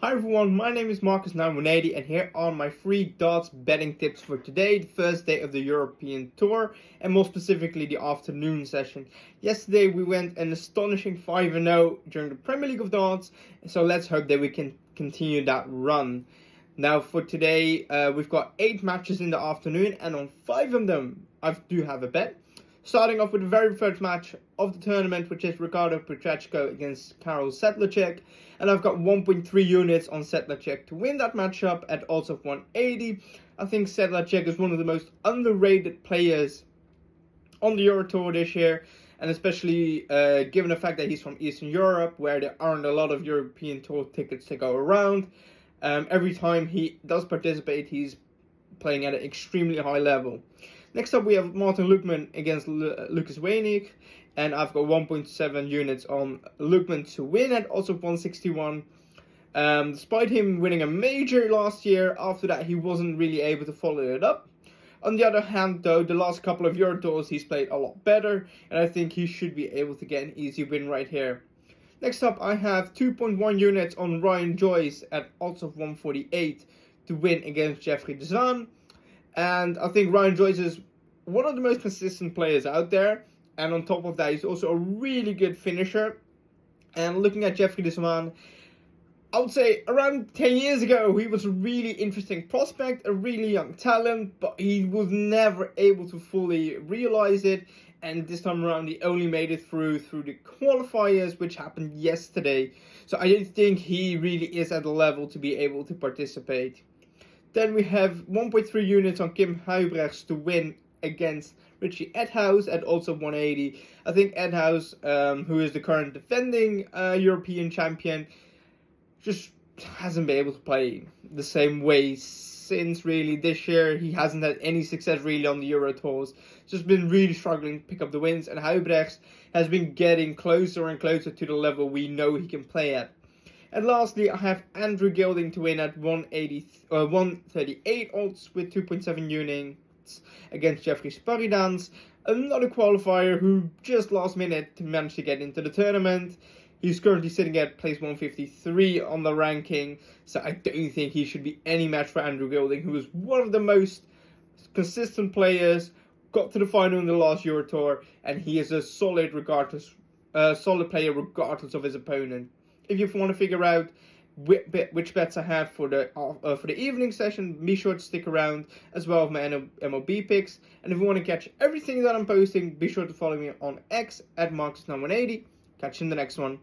Hi everyone, my name is Marcus9180 and here are my free darts betting tips for today, the first day of the European Tour, and more specifically the afternoon session. Yesterday we went an astonishing 5-0 during the Premier League of Darts, so let's hope that we can continue that run. Now for today, we've got 8 matches in the afternoon, and on 5 of them I do have a bet. Starting off with the very first match of the tournament, which is Ricardo Petreczko against Karol Sedlacek. And I've got 1.3 units on Sedlacek to win that matchup at odds of 180. I think Sedlacek is one of the most underrated players on the Euro Tour this year. And especially given the fact that he's from Eastern Europe, where there aren't a lot of European Tour tickets to go around. Every time he does participate, he's playing at an extremely high level. Next up, we have Martin Lukeman against Lucas Weinich, and I've got 1.7 units on Lukeman to win at odds of 161. Despite him winning a major last year, after that he wasn't really able to follow it up. On the other hand, though, the last couple of Euro Tours he's played a lot better, and I think he should be able to get an easy win right here. Next up, I have 2.1 units on Ryan Joyce at odds of 148 to win against Jeffrey de Zwaan. And I think Ryan Joyce is one of the most consistent players out there. And on top of that, he's also a really good finisher. And looking at Jeffrey de Zwaan, I would say around 10 years ago, he was a really interesting prospect, a really young talent, but he was never able to fully realize it. And this time around, he only made it through the qualifiers, which happened yesterday. So I don't think he really is at the level to be able to participate. Then we have 1.3 units on Kim Huybrechts to win against Richie Edhouse at odds of 180. I think Edhouse, who is the current defending European champion, just hasn't been able to play the same way since really this year. He hasn't had any success really on the Euro Tours. Just been really struggling to pick up the wins, and Huybrechts has been getting closer and closer to the level we know he can play at. And lastly, I have Andrew Gilding to win at 138 odds with 2.7 units against Jeffrey Sparidans, another qualifier who just last minute managed to get into the tournament. He's currently sitting at place 153 on the ranking, so I don't think he should be any match for Andrew Gilding, who is one of the most consistent players, got to the final in the last Euro Tour, and he is a solid player regardless of his opponent. If you want to figure out which bets I have for the evening session, be sure to stick around, as well as my MLB picks. And if you want to catch everything that I'm posting, be sure to follow me on X at Marcus9180. Catch you in the next one.